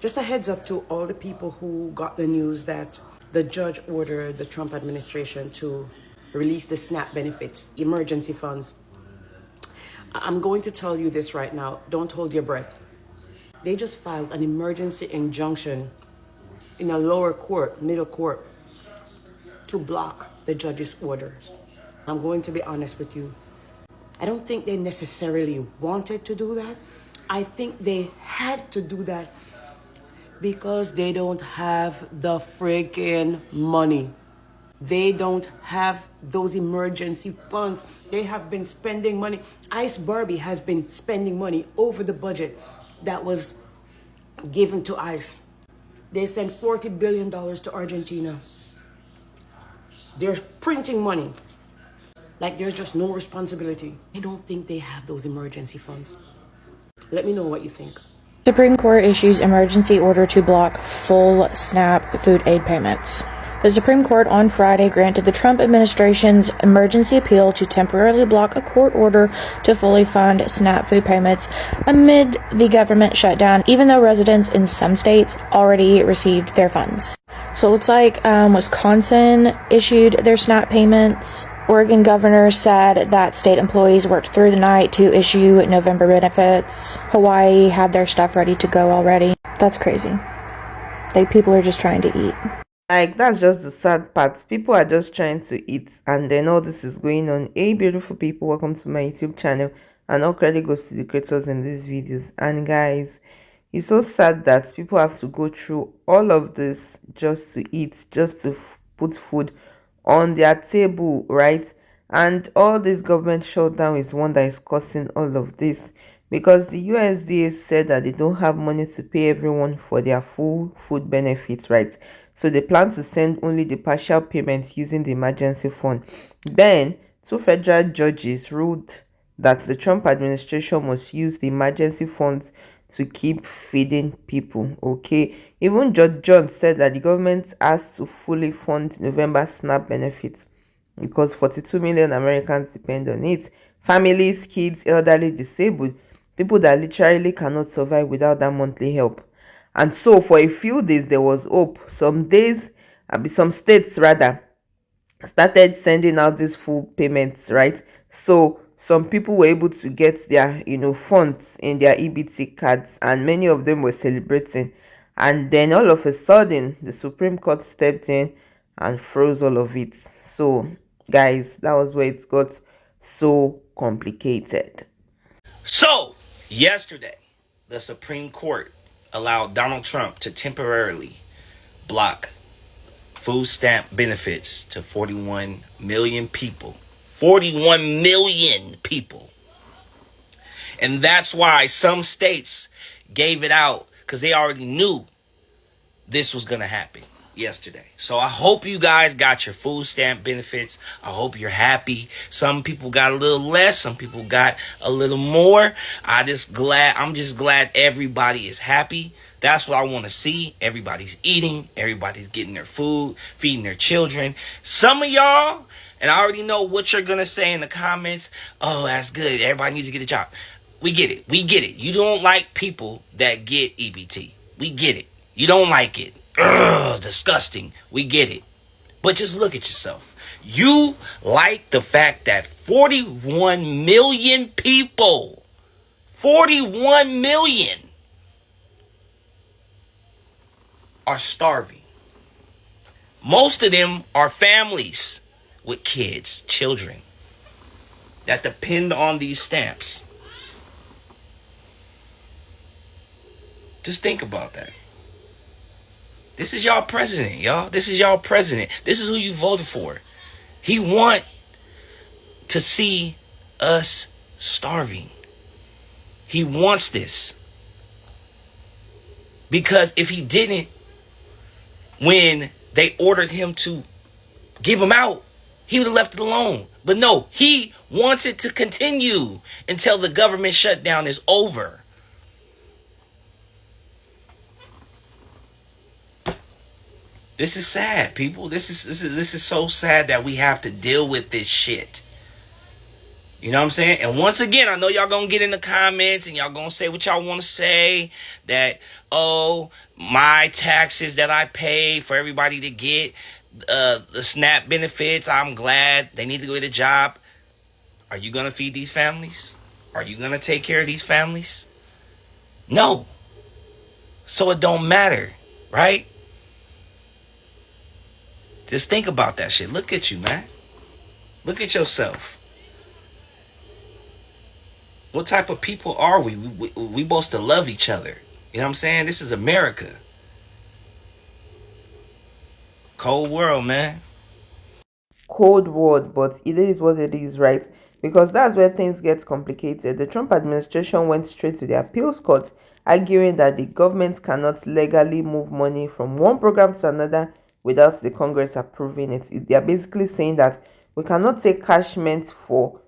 Just a heads up to all the people who got the news that the judge ordered the Trump administration to release the SNAP benefits, emergency funds. I'm going to tell you this right now. Don't hold your breath. They just filed an emergency injunction in a lower court, middle court, to block the judge's orders. I'm going to be honest with you. I don't think they necessarily wanted to do that. I think they had to do that because they don't have the freaking money. They don't have those emergency funds. They have been spending money. Ice Barbie has been spending money over the budget that was given to ICE. They sent $40 billion to Argentina. They're printing money. Like there's just no responsibility. I don't think they have those emergency funds. Let me know what you think. Supreme Court issues emergency order to block full SNAP food aid payments. The Supreme Court on Friday granted the Trump administration's emergency appeal to temporarily block a court order to fully fund SNAP food payments amid the government shutdown, even though residents in some states already received their funds. So it looks like Wisconsin issued their SNAP payments. Oregon governor said that state employees worked through the night to issue November benefits. Hawaii had their stuff ready to go already. That's crazy. Like, people are just trying to eat. Like, that's just the sad part. People are just trying to eat, and then all this is going on. Hey, beautiful people, welcome to my YouTube channel, and all credit goes to the creators in these videos. And guys, it's so sad that people have to go through all of this just to eat, just to put food on their table, right? And all this government shutdown is one that is causing all of this, because the USDA said that they don't have money to pay everyone for their full food benefits, right? So they plan to send only the partial payments using the emergency fund. Then 2 federal judges ruled that the Trump administration must use the emergency funds to keep feeding people. Okay, even Judge John said that the government has to fully fund November SNAP benefits because 42 million Americans depend on it. Families, kids, elderly, disabled, people that literally cannot survive without that monthly help. And so for a few days there was hope. Some states rather started sending out these full payments, right? So some people were able to get their funds in their EBT cards, and many of them were celebrating. And then all of a sudden the Supreme Court stepped in and froze all of it. So guys, that was where it got so complicated. So yesterday the Supreme Court allowed Donald Trump to temporarily block food stamp benefits to 41 million people. 41 million people. And that's why some states gave it out, because they already knew this was going to happen yesterday. So I hope you guys got your food stamp benefits. I hope you're happy. Some people got a little less, some people got a little more. I'm just glad everybody is happy. That's what I want to see. Everybody's eating, everybody's getting their food, feeding their children. Some of y'all, and I already know what you're going to say in the comments. Oh, that's good. Everybody needs to get a job. We get it. We get it. You don't like people that get EBT. We get it. You don't like it. Ugh, disgusting. We get it. But just look at yourself. You like the fact that 41 million people, 41 million are starving. Most of them are families with kids, children, that depend on these stamps. Just think about that. This is y'all president, y'all. This is y'all president. This is who you voted for. He want to see us starving. He wants this. Because if he didn't, when they ordered him to give them out, he would have left it alone. But no, he wants it to continue until the government shutdown is over. This is sad, people. This is so sad that we have to deal with this shit. You know what I'm saying? And once again, I know y'all gonna get in the comments and y'all gonna say what y'all want to say. That, oh, my taxes that I pay for everybody to get the SNAP benefits, I'm glad they need to go get a job. Are you gonna feed these families? Are you gonna take care of these families? No. So it don't matter, right? Just think about that shit. Look at you, man. Look at yourself. What type of people are we? We supposed to love each other. You know what I'm saying? This is America. Cold world, man. Cold word, but it is what it is, right? Because that's where things get complicated. The Trump administration went straight to the appeals court, arguing that the government cannot legally move money from one program to another without the Congress approving it. They are basically saying that we cannot take cash meant for,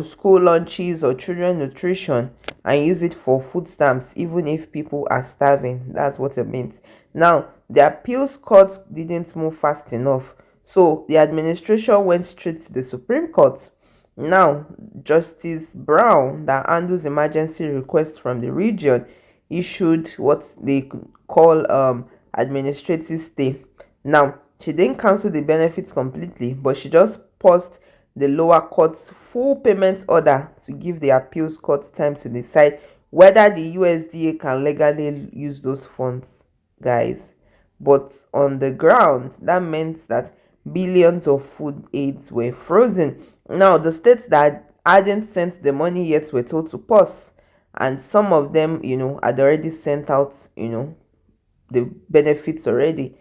school lunches or children nutrition and use it for food stamps, even if people are starving. That's what it means. Now, the appeals court didn't move fast enough, so the administration went straight to the Supreme Court. Now, Justice Brown, that handles emergency requests from the region, issued what they call administrative stay. Now, she didn't cancel the benefits completely, but she just paused the lower court's full payment order to give the appeals court time to decide whether the USDA can legally use those funds, guys. But on the ground, that meant that billions of food aids were frozen. Now, the states that hadn't sent the money yet were told to pause, and some of them, had already sent out, the benefits already.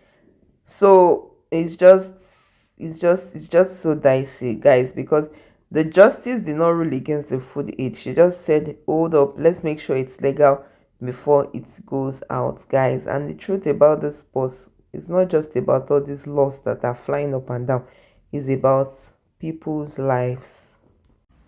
So it's just so dicey, guys, because the justice did not rule against the food aid. She just said, hold up, let's make sure it's legal before it goes out, guys. And the truth about this pause, it's not just about all these laws that are flying up and down. It's about people's lives.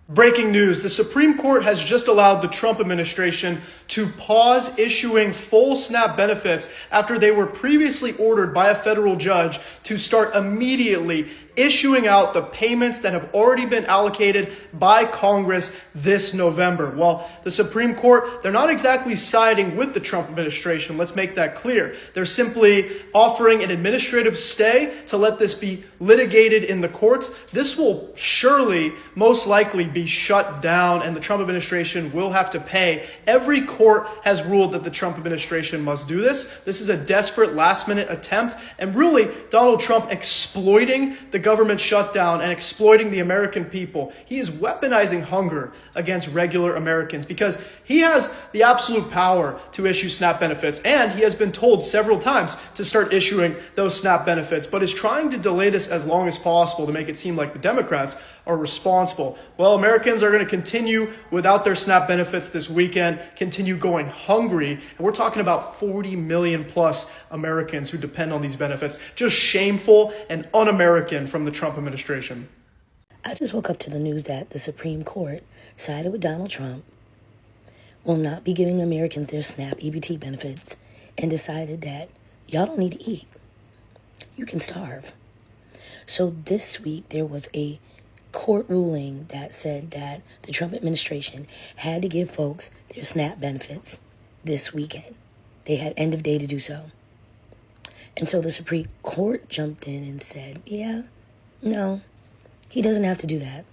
Breaking news, the Supreme Court has just allowed the Trump administration to pause issuing full SNAP benefits after they were previously ordered by a federal judge to start immediately issuing out the payments that have already been allocated by Congress this November. Well, the Supreme Court, they're not exactly siding with the Trump administration. Let's make that clear. They're simply offering an administrative stay to let this be litigated in the courts. This will surely, most likely, be shut down, and the Trump administration will have to pay. Every court has ruled that the Trump administration must do this. This is a desperate last-minute attempt, and really Donald Trump exploiting the government shutdown and exploiting the American people. He is weaponizing hunger against regular Americans because he has the absolute power to issue SNAP benefits, and he has been told several times to start issuing those SNAP benefits, but is trying to delay this as long as possible to make it seem like the Democrats are responsible. Well, Americans are going to continue without their SNAP benefits this weekend, continue going hungry, and we're talking about 40 million plus Americans who depend on these benefits. Just shameful and un-American from the Trump administration. I just woke up to the news that the Supreme Court sided with Donald Trump, will not be giving Americans their SNAP EBT benefits, and decided that y'all don't need to eat. You can starve. So this week there was a court ruling that said that the Trump administration had to give folks their SNAP benefits this weekend. They had end of day to do so. And so the Supreme Court jumped in and said, yeah, no, he doesn't have to do that.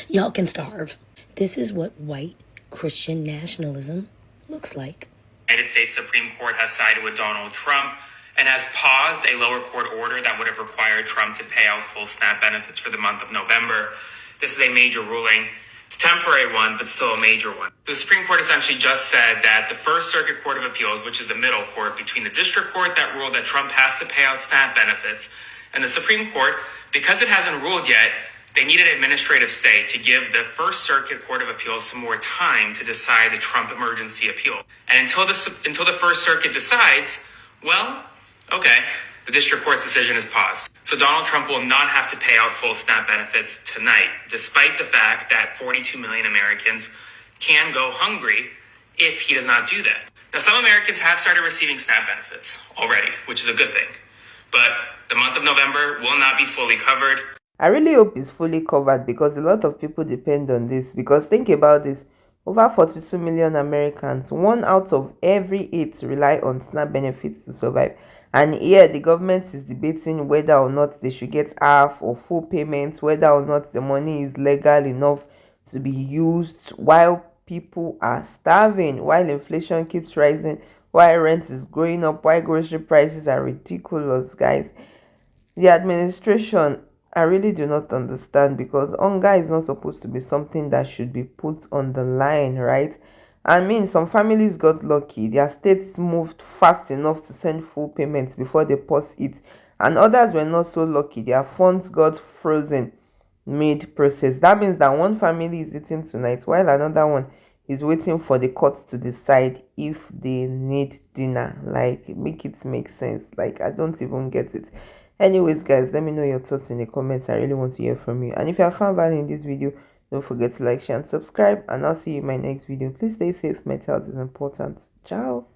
Y'all can starve. This is what white Christian nationalism looks like. The United States Supreme Court has sided with Donald Trump and has paused a lower court order that would have required Trump to pay out full SNAP benefits for the month of November. This is a major ruling. It's a temporary one, but still a major one. The Supreme Court essentially just said that the First Circuit Court of Appeals, which is the middle court between the district court that ruled that Trump has to pay out SNAP benefits, and the Supreme Court, because it hasn't ruled yet, they need an administrative stay to give the First Circuit Court of Appeals some more time to decide the Trump emergency appeal. And until the First Circuit decides, well, okay, the district court's decision is paused. So Donald Trump will not have to pay out full SNAP benefits tonight, despite the fact that 42 million Americans can go hungry if he does not do that. Now, some Americans have started receiving SNAP benefits already, which is a good thing. But the month of November will not be fully covered. I really hope it's fully covered because a lot of people depend on this. Because think about this, over 42 million Americans, 1 out of every 8 rely on SNAP benefits to survive. And here the government is debating whether or not they should get half or full payments, whether or not the money is legal enough to be used while people are starving, while inflation keeps rising, while rent is going up, while grocery prices are ridiculous, guys. The administration, I really do not understand, because hunger is not supposed to be something that should be put on the line, right? I mean, some families got lucky. Their states moved fast enough to send full payments before they pause it. And others were not so lucky. Their funds got frozen mid-process. That means that one family is eating tonight while another one is waiting for the court to decide if they need dinner. Like, make it make sense. Like, I don't even get it. Anyways, guys, let me know your thoughts in the comments. I really want to hear from you. And if you have found value in this video, don't forget to like, share, and subscribe. And I'll see you in my next video. Please stay safe. Mental health is important. Ciao.